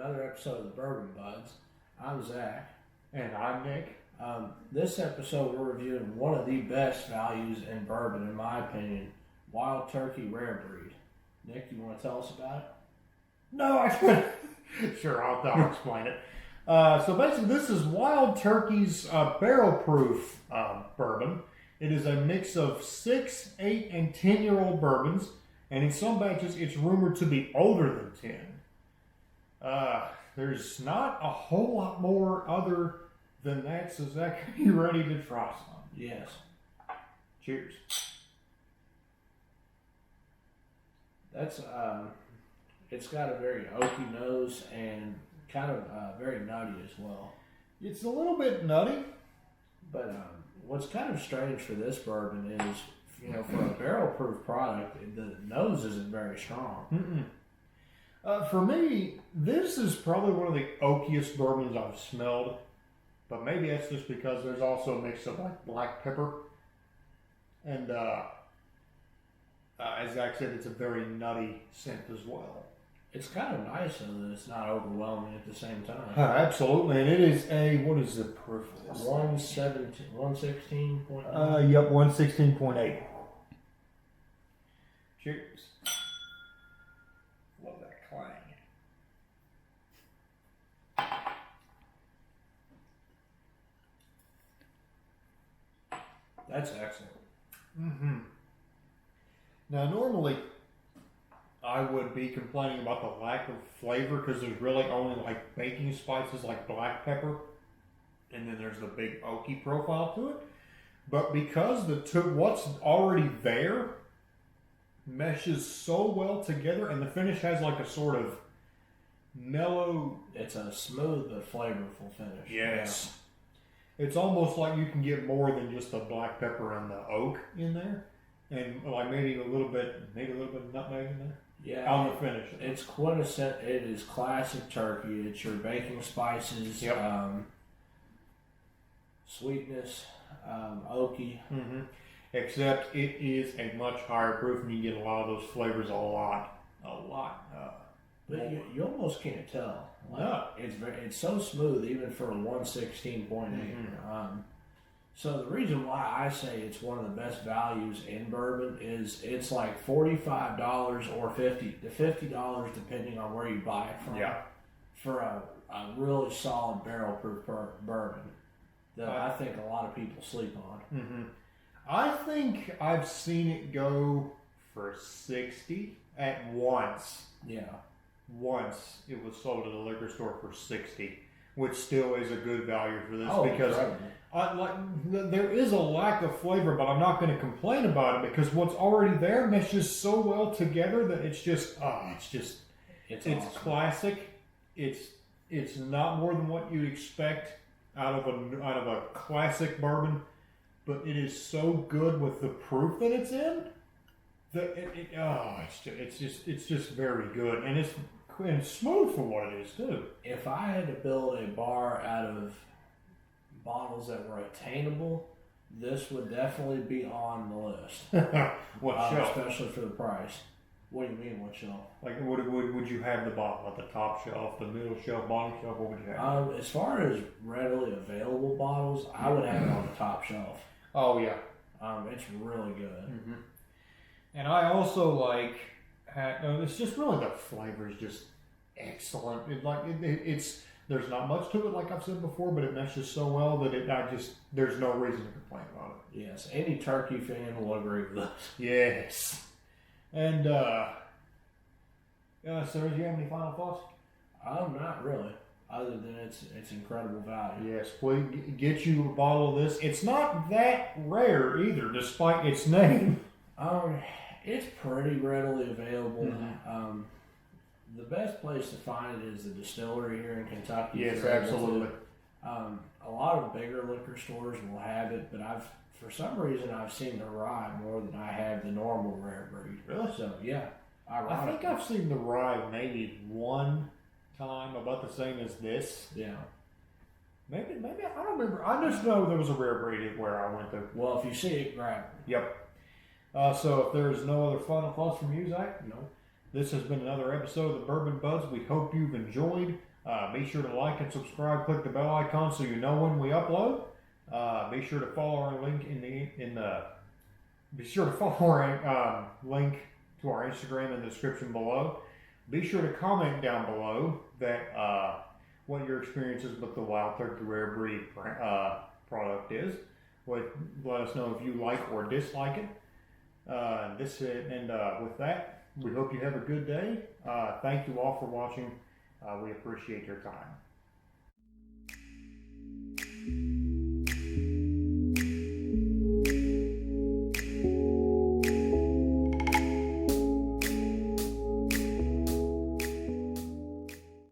another episode of the Bourbon Buds. I'm Zach. And I'm Nick. This episode we're reviewing one of the best values in bourbon, in my opinion, Wild Turkey Rare Breed. Nick, you want to tell us about it? No, I couldn't. Sure, I'll explain it. So basically, this is Wild Turkey's barrel proof bourbon. It is a mix of 6, 8, and 10-year-old bourbons, and in some batches, it's rumored to be older than 10. There's not a whole lot more other than that, so Zach, are you ready to try some? Yes. Cheers. That's it's got a very oaky nose and kind of very nutty as well. It's a little bit nutty, but what's kind of strange for this bourbon is, for a barrel-proof product, the nose isn't very strong. For me, this is probably one of the oakiest bourbons I've smelled, but maybe that's just because there's also a mix of like black pepper, and as Zach said, it's a very nutty scent as well. It's kind of nice though that it's not overwhelming at the same time. Absolutely, and it is what is the proof of this? 116.8. Yep, 116.8. Cheers. Love that clang. That's excellent. Now, normally, I would be complaining about the lack of flavor because there's really only like baking spices like black pepper, and then there's the big oaky profile to it. But because what's already there meshes so well together, and the finish has like a sort of mellow. It's a smooth but flavorful finish. Yes. Yeah. It's almost like you can get more than just the black pepper and the oak in there, and like maybe a little bit of nutmeg in there. Yeah, on the finish. It's quintessential. It is classic turkey. It's your baking spices, sweetness, oaky. Except it is a much higher proof, and you get a lot of those flavors a lot. But you almost can't tell. No, it's so smooth, even for a 116.8. So the reason why I say it's one of the best values in bourbon is it's like $45 or $50 depending on where you buy it from. Yeah. For a really solid barrel proof bourbon that I think a lot of people sleep on. I think I've seen it go for $60 at once. Yeah. Once it was sold at a liquor store for $60, which still is a good value for this because there is a lack of flavor, but I'm not going to complain about it because what's already there meshes so well together that it's awesome. Classic. It's not more than what you'd expect out of a classic bourbon, but it is so good with the proof that it's in that it's just very good, and it's smooth for what it is too. If I had to build a bar out of bottles that were attainable, this would definitely be on the list. What shelf? Especially for the price. What do you mean, what shelf? Like, would you have the bottom, like the top shelf, the middle shelf, bottom shelf? What would you have? As far as readily available bottles, I would have it on the top shelf. Oh yeah. It's really good. And I also like. It's just really the flavor is just excellent. It's there's not much to it, like I've said before, but it meshes so well that there's no reason to complain about it. Yes, any turkey fan will agree with us. Yes. And so do you have any final thoughts? Not really. Other than it's incredible value. Yes, please get you a bottle of this. It's not that rare either, despite its name. It's pretty readily available. The best place to find it is the distillery here in Kentucky. Yes, absolutely. A lot of bigger liquor stores will have it, but for some reason I've seen the rye more than I have the normal rare breed. Really? So yeah, I think I've seen the rye maybe one time, about the same as this. Yeah. Maybe I don't remember. I just know there was a rare breed where I went to. Well, if you see it, grab it. Yep. So if there's no other final thoughts from you, Zach? No. This has been another episode of the Bourbon Buds. We hope you've enjoyed. Be sure to like and subscribe. Click the bell icon so you know when we upload. Be sure to follow our link Be sure to follow our link to our Instagram in the description below. Be sure to comment down below that what your experiences with the Wild Turkey Rare Breed product is. Let us know if you like or dislike it. With that, we hope you have a good day. Thank you all for watching. We appreciate your time.